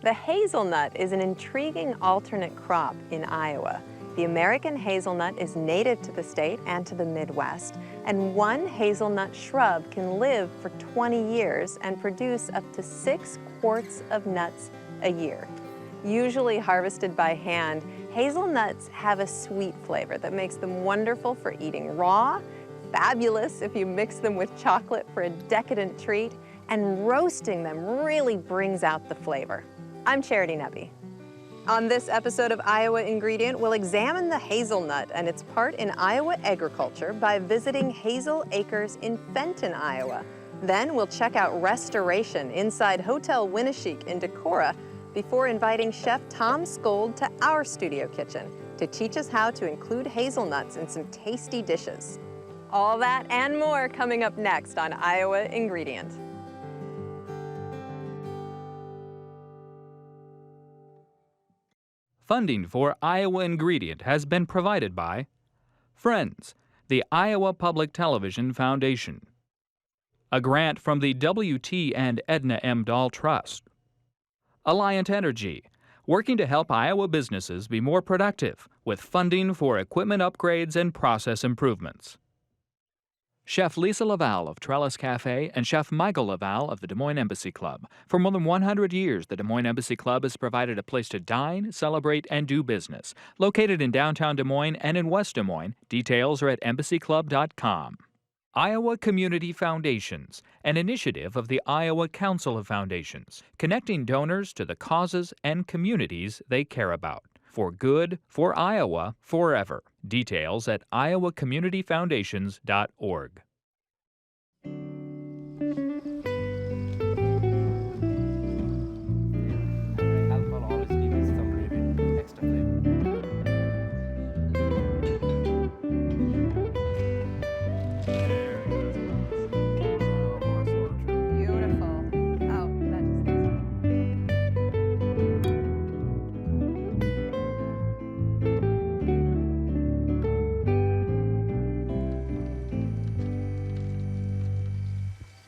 The hazelnut is an intriguing alternate crop in Iowa. The American hazelnut is native to the state and to the Midwest, and one hazelnut shrub can live for 20 years and produce up to 6 quarts of nuts a year. Usually harvested by hand, hazelnuts have a sweet flavor that makes them wonderful for eating raw, fabulous if you mix them with chocolate for a decadent treat, and roasting them really brings out the flavor. I'm Charity Nebbe. On this episode of Iowa Ingredient, we'll examine the hazelnut and its part in Iowa agriculture by visiting Hazel Acres in Fenton, Iowa. Then we'll check out Restauration inside Hotel Winneshiek in Decorah before inviting Chef Tom Skold to our studio kitchen to teach us how to include hazelnuts in some tasty dishes. All that and more coming up next on Iowa Ingredient. Funding for Iowa Ingredient has been provided by Friends, the Iowa Public Television Foundation. A grant from the W.T. and Edna M. Dahl Trust. Alliant Energy, working to help Iowa businesses be more productive with funding for equipment upgrades and process improvements. Chef Lisa Laval of Trellis Cafe and Chef Michael Laval of the Des Moines Embassy Club. For more than 100 years, the Des Moines Embassy Club has provided a place to dine, celebrate, and do business. Located in downtown Des Moines and in West Des Moines, details are at embassyclub.com. Iowa Community Foundations, an initiative of the Iowa Council of Foundations, connecting donors to the causes and communities they care about. For good, for Iowa, forever. Details at iowacommunityfoundations.org. Alcohol always gives some really extra flavor. Beautiful. Oh,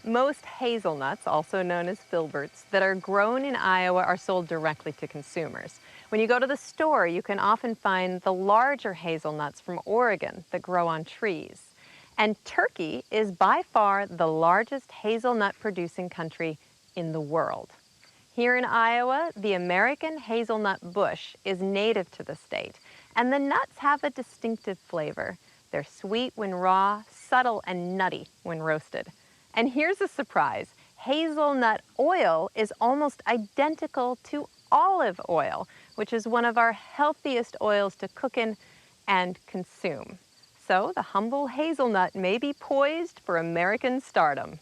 Most hazelnuts, also known as filberts, that are grown in Iowa are sold directly to consumers. When you go to the store, you can often find the larger hazelnuts from Oregon that grow on trees. And Turkey is by far the largest hazelnut producing country in the world. Here in Iowa, the American hazelnut bush is native to the state, and the nuts have a distinctive flavor. They're sweet when raw, subtle and nutty when roasted. And here's a surprise. Hazelnut oil is almost identical to olive oil, which is one of our healthiest oils to cook in and consume. So the humble hazelnut may be poised for American stardom.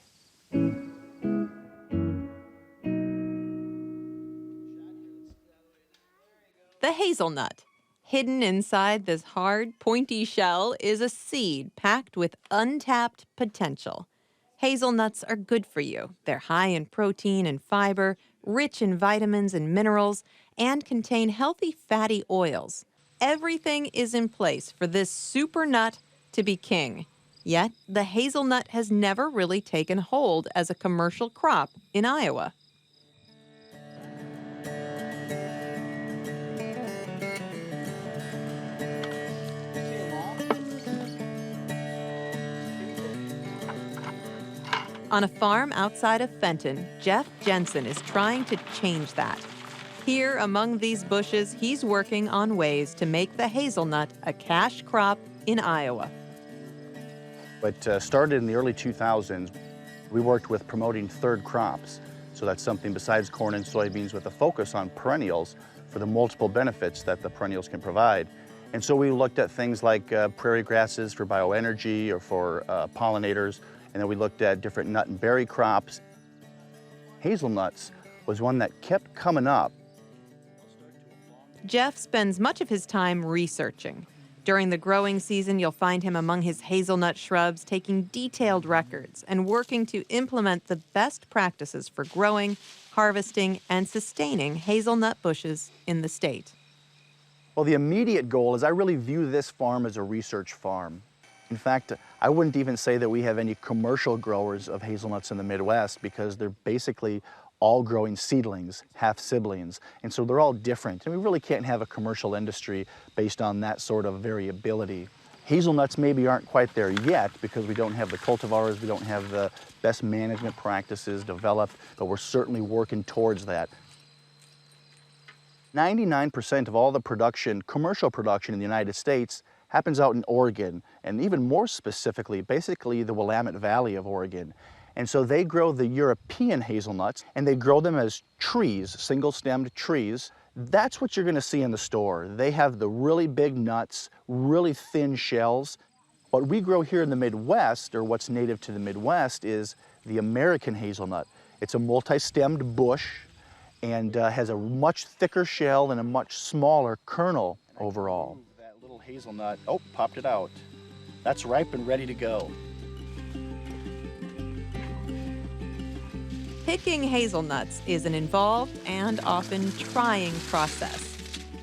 The hazelnut. Hidden inside this hard, pointy shell is a seed packed with untapped potential. Hazelnuts are good for you. They're high in protein and fiber, rich in vitamins and minerals, and contain healthy fatty oils. Everything is in place for this super nut to be king. Yet, the hazelnut has never really taken hold as a commercial crop in Iowa. On a farm outside of Fenton, Jeff Jensen is trying to change that. Here, among these bushes, he's working on ways to make the hazelnut a cash crop in Iowa. It started in the early 2000s. We worked with promoting third crops. So that's something besides corn and soybeans with a focus on perennials for the multiple benefits that the perennials can provide. And so we looked at things like prairie grasses for bioenergy or for pollinators. And then we looked at different nut and berry crops. Hazelnuts was one that kept coming up. Jeff spends much of his time researching. During the growing season, you'll find him among his hazelnut shrubs, taking detailed records and working to implement the best practices for growing, harvesting, and sustaining hazelnut bushes in the state. Well, the immediate goal is I really view this farm as a research farm. In fact, I wouldn't even say that we have any commercial growers of hazelnuts in the Midwest because they're basically all growing seedlings, half siblings, and so they're all different. And we really can't have a commercial industry based on that sort of variability. Hazelnuts maybe aren't quite there yet because we don't have the cultivars, we don't have the best management practices developed, but we're certainly working towards that. 99% of all the production, commercial production in the United States happens out in Oregon, and even more specifically, basically the Willamette Valley of Oregon. And so they grow the European hazelnuts, and they grow them as trees, single-stemmed trees. That's what you're gonna see in the store. They have the really big nuts, really thin shells. What we grow here in the Midwest, or what's native to the Midwest, is the American hazelnut. It's a multi-stemmed bush and has a much thicker shell and a much smaller kernel overall. That little hazelnut, oh, popped it out. That's ripe and ready to go. Picking hazelnuts is an involved and often trying process.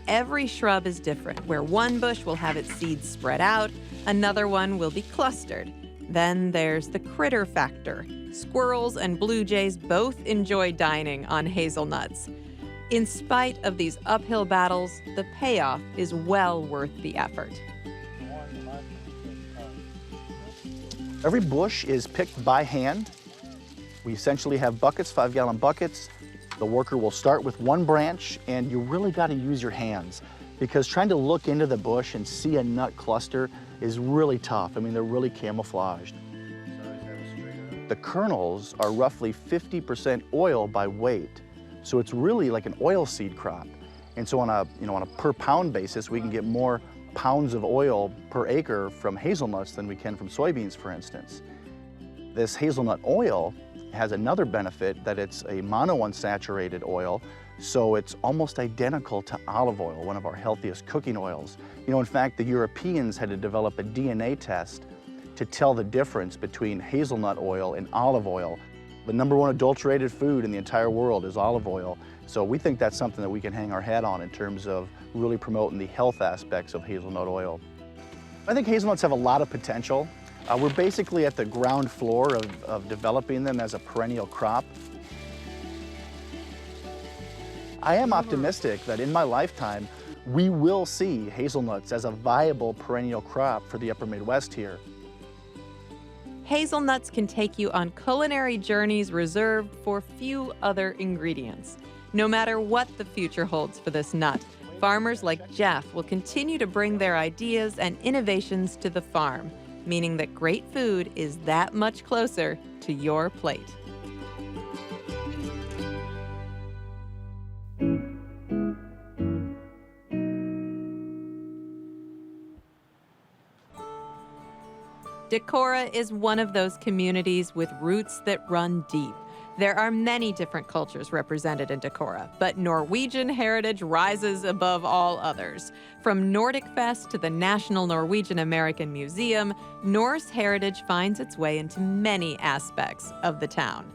Every shrub is different, where one bush will have its seeds spread out, another one will be clustered. Then there's the critter factor. Squirrels and blue jays both enjoy dining on hazelnuts. In spite of these uphill battles, the payoff is well worth the effort. Every bush is picked by hand. We essentially have buckets, 5-gallon buckets. The worker will start with one branch, and you really got to use your hands because trying to look into the bush and see a nut cluster is really tough. I mean, they're really camouflaged. The kernels are roughly 50% oil by weight, so it's really like an oil seed crop. And so on a per pound basis, we can get more pounds of oil per acre from hazelnuts than we can from soybeans, for instance. This hazelnut oil has another benefit that it's a monounsaturated oil, so it's almost identical to olive oil, one of our healthiest cooking oils. You know, in fact, the Europeans had to develop a DNA test to tell the difference between hazelnut oil and olive oil. The #1 adulterated food in the entire world is olive oil, so we think that's something that we can hang our hat on in terms of really promoting the health aspects of hazelnut oil. I think hazelnuts have a lot of potential. We're basically at the ground floor of developing them as a perennial crop. I am optimistic that in my lifetime, we will see hazelnuts as a viable perennial crop for the upper Midwest here. Hazelnuts can take you on culinary journeys reserved for few other ingredients. No matter what the future holds for this nut, farmers like Jeff will continue to bring their ideas and innovations to the farm, meaning that great food is that much closer to your plate. Decorah is one of those communities with roots that run deep. There are many different cultures represented in Decorah, but Norwegian heritage rises above all others. From Nordic Fest to the National Norwegian American Museum, Norse heritage finds its way into many aspects of the town.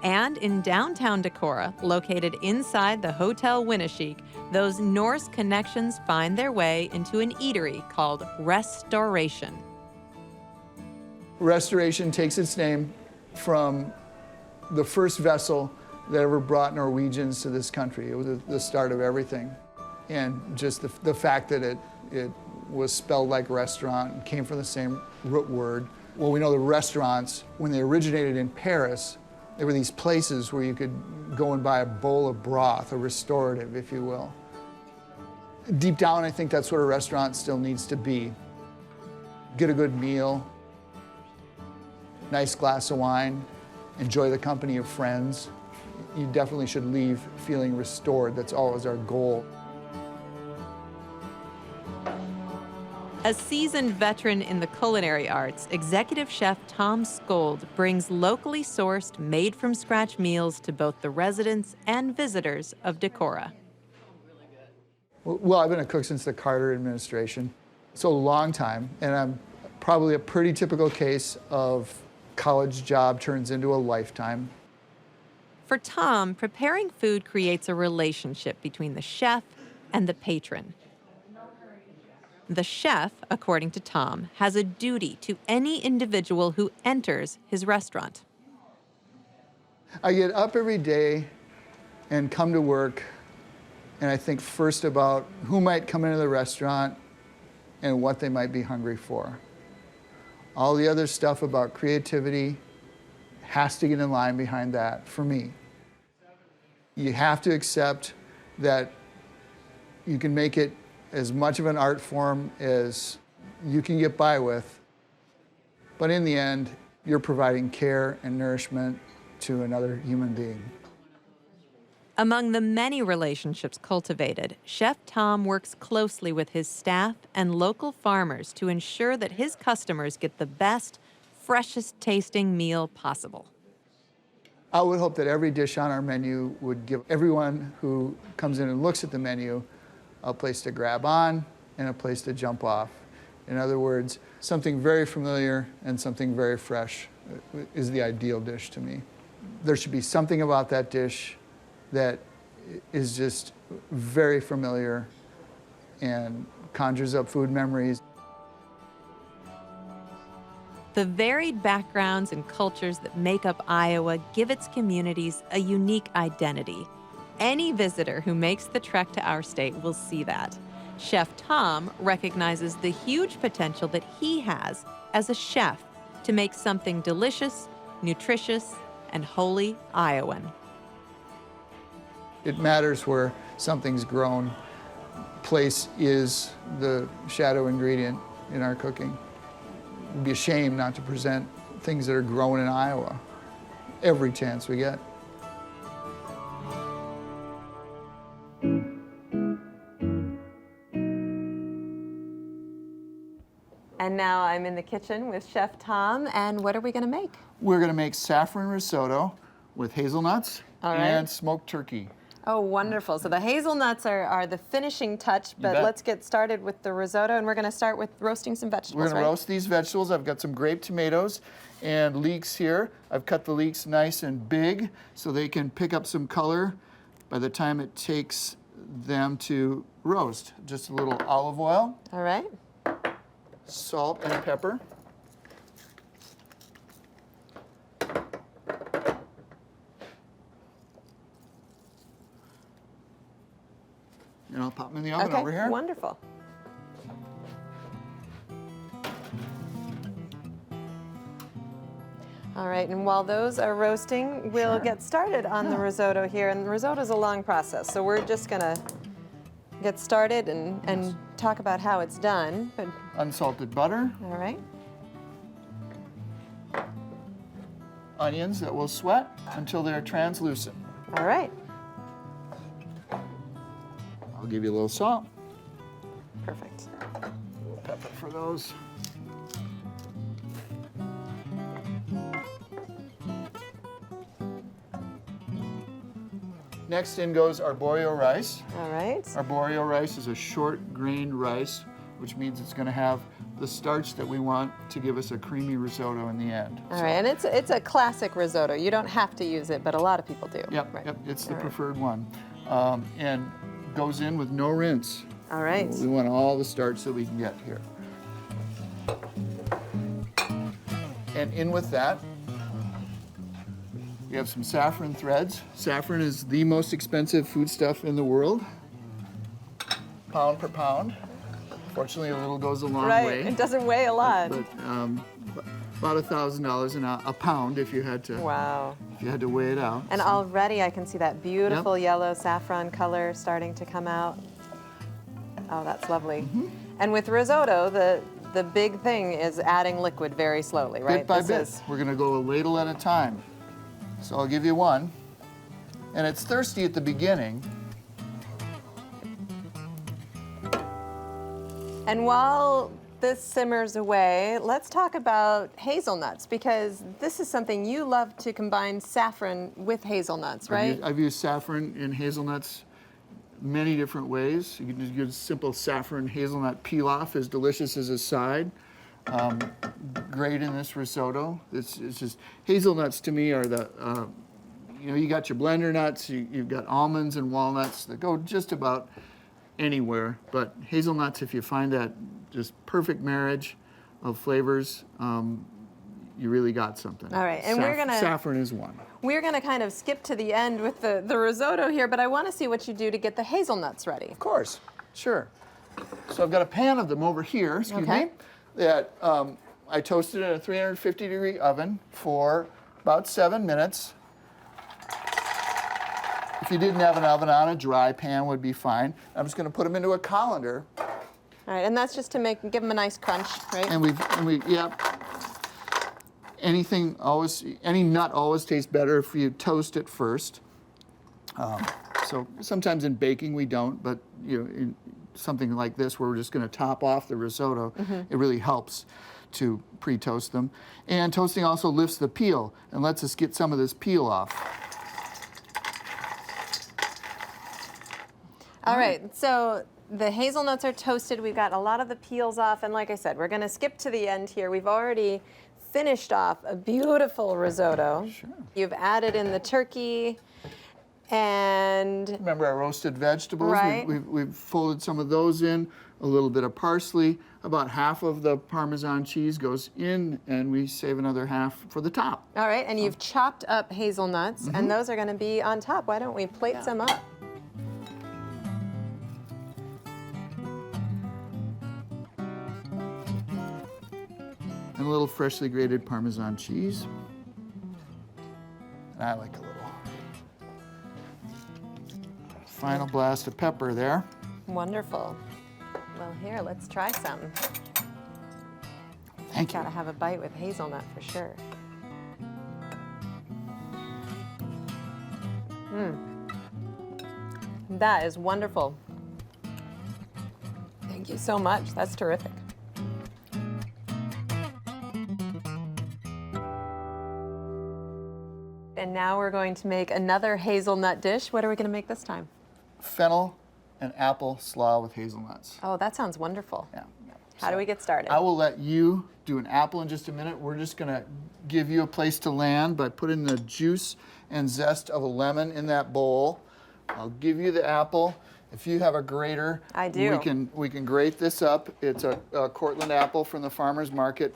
And in downtown Decorah, located inside the Hotel Winneshiek, those Norse connections find their way into an eatery called Restauration. Restoration takes its name from the first vessel that ever brought Norwegians to this country. It was the start of everything. And just the fact that it was spelled like restaurant and came from the same root word. Well, we know the restaurants, when they originated in Paris, there were these places where you could go and buy a bowl of broth, a restorative, if you will. Deep down, I think that's what a restaurant still needs to be. Get a good meal, nice glass of wine, enjoy the company of friends. You definitely should leave feeling restored. That's always our goal. A seasoned veteran in the culinary arts, executive chef Tom Skold brings locally sourced, made-from-scratch meals to both the residents and visitors of Decorah. Well, I've been a cook since the Carter administration, so a long time, and I'm probably a pretty typical case of college job turns into a lifetime. For Tom, preparing food creates a relationship between the chef and the patron. The chef, according to Tom, has a duty to any individual who enters his restaurant. I get up every day and come to work, and I think first about who might come into the restaurant and what they might be hungry for. All the other stuff about creativity has to get in line behind that for me. You have to accept that you can make it as much of an art form as you can get by with, but in the end, you're providing care and nourishment to another human being. Among the many relationships cultivated, Chef Tom works closely with his staff and local farmers to ensure that his customers get the best, freshest tasting meal possible. I would hope that every dish on our menu would give everyone who comes in and looks at the menu a place to grab on and a place to jump off. In other words, something very familiar and something very fresh is the ideal dish to me. There should be something about that dish that is just very familiar and conjures up food memories. The varied backgrounds and cultures that make up Iowa give its communities a unique identity. Any visitor who makes the trek to our state will see that. Chef Tom recognizes the huge potential that he has as a chef to make something delicious, nutritious, and wholly Iowan. It matters where something's grown. Place is the shadow ingredient in our cooking. It'd be a shame not to present things that are grown in Iowa every chance we get. And now I'm in the kitchen with Chef Tom, and what are we going to make? We're going to make saffron risotto with hazelnuts All right. and smoked turkey. Oh, wonderful. So the hazelnuts are the finishing touch, but bet. let's get started with the risotto, and we're going to start with roasting some vegetables, We're going right? to roast these vegetables. I've got some grape tomatoes and leeks here. I've cut the leeks nice and big so they can pick up some color by the time it takes them to roast. Just a little olive oil, All right. salt, and pepper. And I'll pop them in the oven Okay, over here. wonderful. All right, and while those are roasting, we'll Sure. get started on the risotto here. And the risotto is a long process, so we're just gonna get started and talk about how it's done. But Unsalted butter, all right, onions that will sweat until they're translucent. all right, I'll give you a little salt, perfect. a little pepper for those. Next in goes arborio rice. All right, Arborio rice is a short grain rice, which means it's going to have the starch that we want to give us a creamy risotto in the end. all right, and it's a classic risotto. You don't have to use it, but a lot of people do. Yep, Right. yep, it's the All right. preferred one. And goes in with no rinse. All right. We want all the starch that we can get here. And in with that, we have some saffron threads. Saffron is the most expensive foodstuff in the world, pound per pound. Fortunately, a little goes a long Right, way. it doesn't weigh a lot. But about $1,000 a pound if you had to Wow. if you had to weigh it out. And So, already I can see that beautiful yellow saffron color starting to come out. Oh, that's lovely. Mm-hmm. And with risotto, the big thing is adding liquid very slowly, right? bit by This bit, is- we're going to go a ladle at a time. So I'll give you one, and it's thirsty at the beginning. And while this simmers away, let's talk about hazelnuts, because this is something you love to combine saffron with hazelnuts, right? I've used saffron in hazelnuts many different ways. You can just use simple saffron hazelnut pilaf, as delicious as a side. Great in this risotto. It's just hazelnuts to me are the you got your blender nuts, you've got almonds and walnuts that go just about anywhere, but hazelnuts, if you find that just perfect marriage of flavors, you really got something. All right, and saffron is one. we're gonna kind of skip to the end with the risotto here, but I want to see what you do to get the hazelnuts ready. Of course, sure. So I've got a pan of them over here, excuse Okay. me, that I toasted in a 350-degree oven for about 7 minutes. If you didn't have an oven on, a dry pan would be fine. I'm just going to put them into a colander. All right, and that's just to give them a nice crunch, right? And we, yeah. Any nut always tastes better if you toast it first. So sometimes in baking we don't, but in something like this where we're just going to top off the risotto, it really helps to pre-toast them. And toasting also lifts the peel and lets us get some of this peel off. All right, so the hazelnuts are toasted. We've got a lot of the peels off, and like I said, we're going to skip to the end here. We've already finished off a beautiful risotto. Sure. You've added in the turkey, and Remember our roasted vegetables? Right. We've folded some of those in, a little bit of parsley. About half of the Parmesan cheese goes in, and we save another half for the top. all right, and you've chopped up hazelnuts, and those are going to be on top. Why don't we plate some up? And a little freshly grated Parmesan cheese. And I like a little final blast of pepper there. Wonderful. Well, here, let's try some. Thank you. Gotta have a bite with hazelnut for sure. That is wonderful. Thank you so much. That's terrific. And now we're going to make another hazelnut dish. What are we going to make this time? Fennel and apple slaw with hazelnuts. Oh, that sounds wonderful. Yeah. How do we get started? I will let you do an apple in just a minute. We're just gonna give you a place to land by putting the juice and zest of a lemon in that bowl. I'll give you the apple. If you have a grater, I do. We can grate this up. It's a Cortland apple from the farmer's market.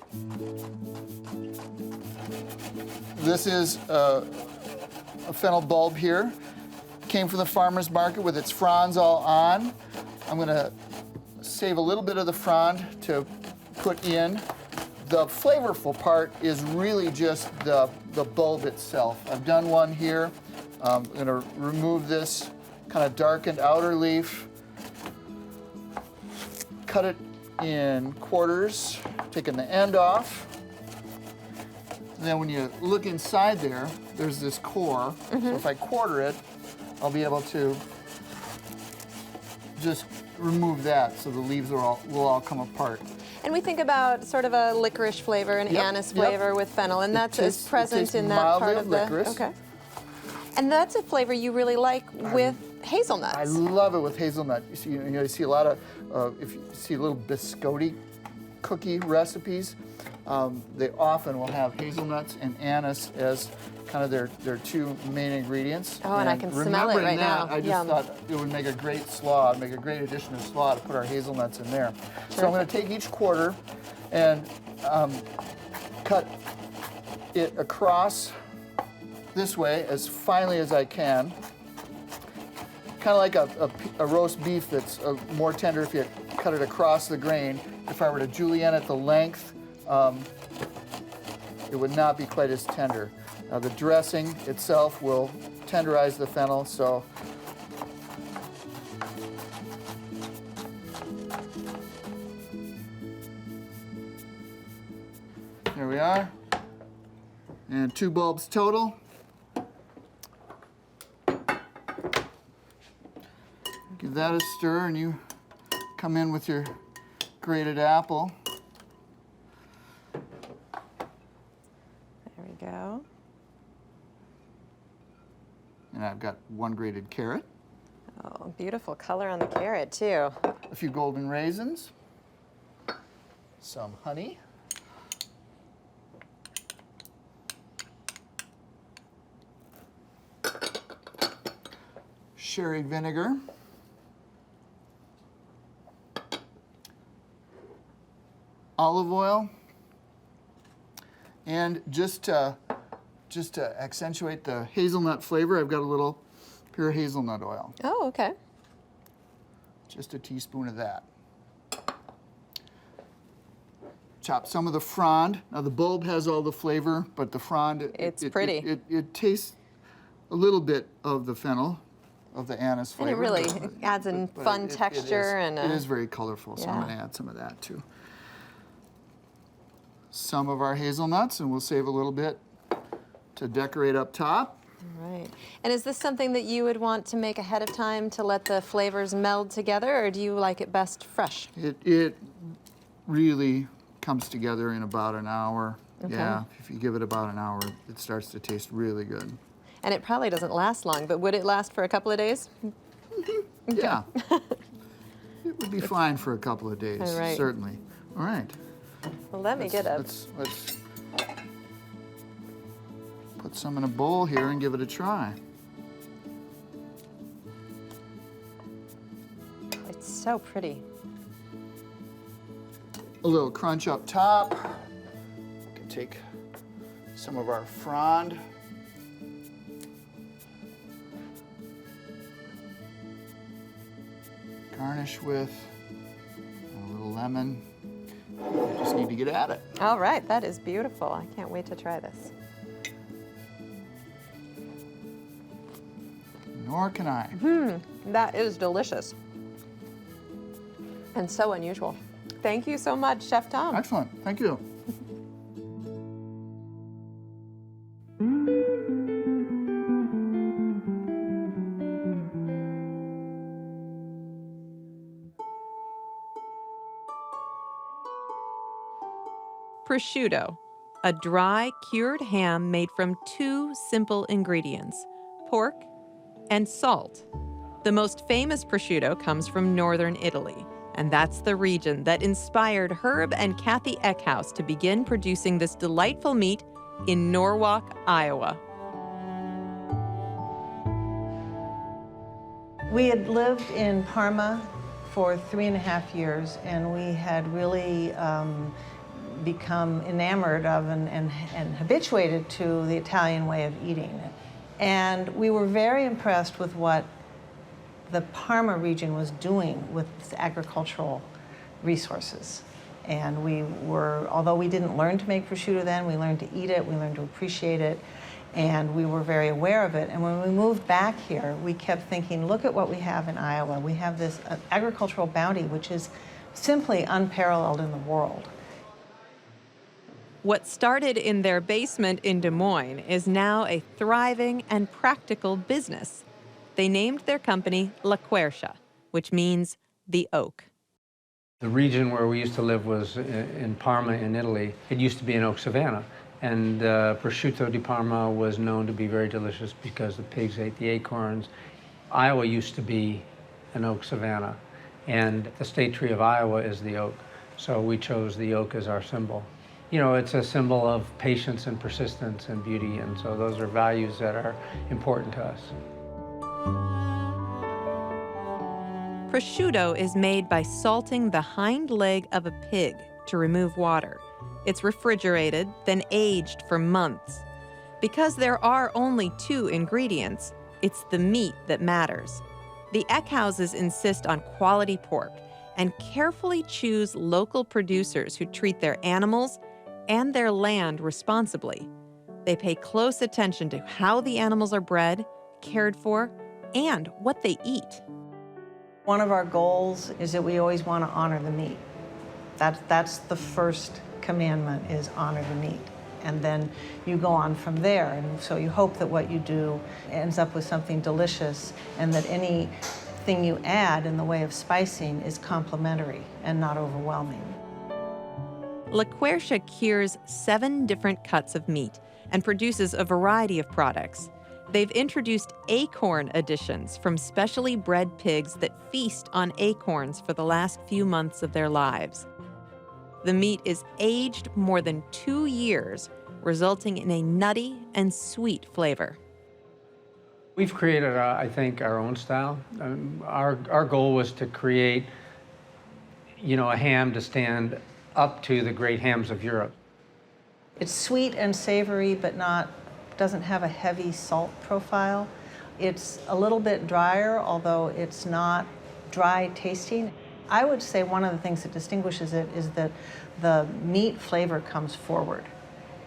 This is a fennel bulb here. Came from the farmer's market with its fronds all on. I'm gonna save a little bit of the frond to put in. The flavorful part is really just the bulb itself. I've done one here. I'm gonna remove this kind of darkened outer leaf, cut it in quarters, taking the end off. And then when you look inside there, there's this core. So if I quarter it, I'll be able to just remove that so the leaves will all come apart. And we think about sort of a licorice flavor, an anise flavor with fennel, and that's as present in that part of the licorice. Okay. And that's a flavor you really like with hazelnuts. I love it with hazelnut. You see a lot of, if you see little biscotti cookie recipes, they often will have hazelnuts and anise as kind of their two main ingredients. Oh, and I can smell it right now. I just thought it would make a great slaw, make a great addition to slaw to put our hazelnuts in there. So I'm going to take each quarter and cut it across this way as finely as I can. Kind of like a roast beef that's more tender if you cut it across the grain. If I were to julienne it the length, it would not be quite as tender. Now the dressing itself will tenderize the fennel, so there we are. And 2 bulbs total. Give that a stir and you come in with your grated apple. There we go. And I've got 1 grated carrot, Oh, beautiful color on the carrot too. a few golden raisins, some honey, sherry vinegar, olive oil, And just to accentuate the hazelnut flavor, I've got a little pure hazelnut oil. Oh, okay. Just a teaspoon of that. Chop some of the frond. Now the bulb has all the flavor, but the frond, It's pretty. It tastes a little bit of the fennel, of the anise And flavor. it really adds a But fun texture. It is very colorful, so I'm Yeah. going to add some of that too. Some of our hazelnuts, and we'll save a little bit to decorate up top. Right. And is this something that you would want to make ahead of time to let the flavors meld together, or do you like it best fresh? It really comes together in about an hour. Okay. Yeah, if you give it about an hour, it starts to taste really good. And it probably doesn't last long, but would it last for a couple of days? Yeah. It would be fine for a couple of days, All right. certainly. All right. Well, let me get a... Let's put some in a bowl here and give it a try. It's so pretty. A little crunch up top. We can take some of our frond. Garnish with a little lemon. You just need to get at it. All right, that is beautiful. I can't wait to try this. Nor can I. That is delicious. And so unusual. Thank you so much, Chef Tom. Excellent. Thank you. Prosciutto, a dry, cured ham made from two simple ingredients, pork and salt. The most famous prosciutto comes from northern Italy, and that's the region that inspired Herb and Kathy Eckhouse to begin producing this delightful meat in Norwalk, Iowa. We had lived in Parma for 3.5 years, and we had really become enamored of and habituated to the Italian way of eating. And we were very impressed with what the Parma region was doing with its agricultural resources. And we were, although we didn't learn to make prosciutto then, we learned to eat it, we learned to appreciate it, and we were very aware of it. And when we moved back here, we kept thinking, look at what we have in Iowa. We have this agricultural bounty, which is simply unparalleled in the world. What started in their basement in Des Moines is now a thriving and practical business. They named their company La Quercia, which means the oak. The region where we used to live was in Parma in Italy. It used to be an oak savanna, and prosciutto di Parma was known to be very delicious because the pigs ate the acorns. Iowa used to be an oak savanna, and the state tree of Iowa is the oak, so we chose the oak as our symbol. You know, it's a symbol of patience and persistence and beauty, and so those are values that are important to us. Prosciutto is made by salting the hind leg of a pig to remove water. It's refrigerated, then aged for months. Because there are only 2 ingredients, it's the meat that matters. The Eckhouses insist on quality pork and carefully choose local producers who treat their animals and their land responsibly. They pay close attention to how the animals are bred, cared for, and what they eat. One of our goals is that we always want to honor the meat. That's the first commandment, is honor the meat. And then you go on from there. And so you hope that what you do ends up with something delicious, and that anything you add in the way of spicing is complementary and not overwhelming. La Quercia cures 7 different cuts of meat and produces a variety of products. They've introduced acorn additions from specially bred pigs that feast on acorns for the last few months of their lives. The meat is aged more than 2 years, resulting in a nutty and sweet flavor. We've created, I think, our own style. Our goal was to create, you know, a ham to stand up to the great hams of Europe. It's sweet and savory, but doesn't have a heavy salt profile. It's a little bit drier, although it's not dry tasting. I would say one of the things that distinguishes it is that the meat flavor comes forward.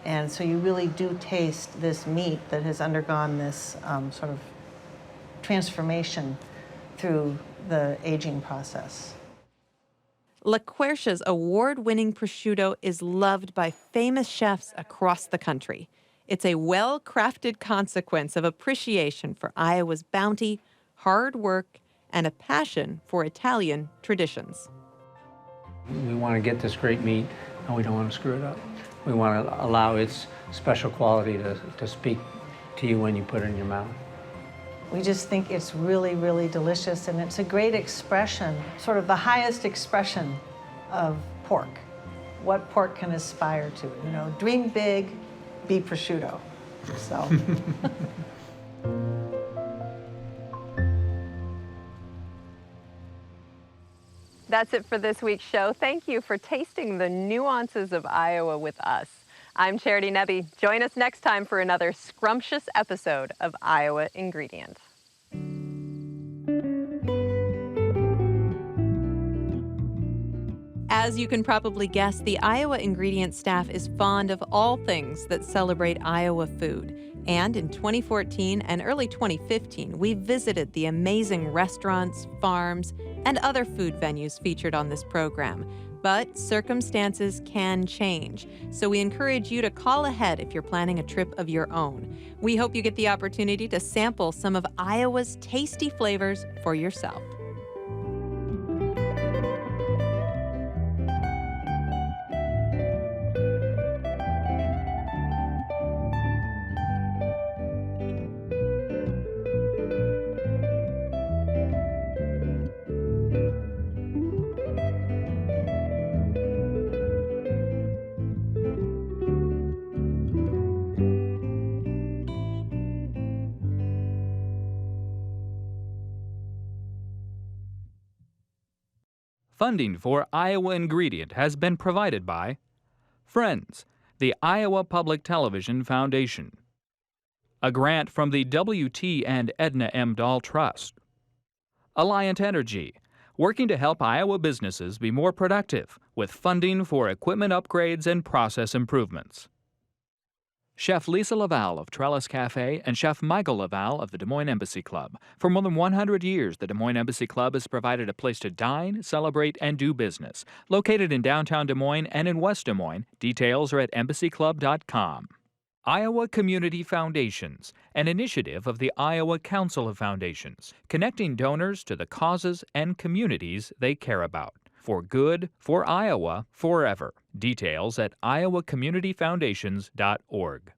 And so you really do taste this meat that has undergone this sort of transformation through the aging process. La Quercia's award-winning prosciutto is loved by famous chefs across the country. It's a well-crafted consequence of appreciation for Iowa's bounty, hard work, and a passion for Italian traditions. We want to get this great meat, and we don't want to screw it up. We want to allow its special quality to speak to you when you put it in your mouth. We just think it's really, really delicious, and it's a great expression, sort of the highest expression of pork, what pork can aspire to. You know, dream big, be prosciutto. So. That's it for this week's show. Thank you for tasting the nuances of Iowa with us. I'm Charity Nebbe. Join us next time for another scrumptious episode of Iowa Ingredient. As you can probably guess, the Iowa Ingredient staff is fond of all things that celebrate Iowa food. And in 2014 and early 2015, we visited the amazing restaurants, farms, and other food venues featured on this program. But circumstances can change, so we encourage you to call ahead if you're planning a trip of your own. We hope you get the opportunity to sample some of Iowa's tasty flavors for yourself. Funding for Iowa Ingredient has been provided by Friends, the Iowa Public Television Foundation. A grant from the W.T. and Edna M. Dahl Trust. Alliant Energy, working to help Iowa businesses be more productive with funding for equipment upgrades and process improvements. Chef Lisa Laval of Trellis Cafe and Chef Michael Laval of the Des Moines Embassy Club. For more than 100 years, the Des Moines Embassy Club has provided a place to dine, celebrate, and do business. Located in downtown Des Moines and in West Des Moines, details are at embassyclub.com. Iowa Community Foundations, an initiative of the Iowa Council of Foundations, connecting donors to the causes and communities they care about. For good, for Iowa, forever. Details at iowacommunityfoundations.org.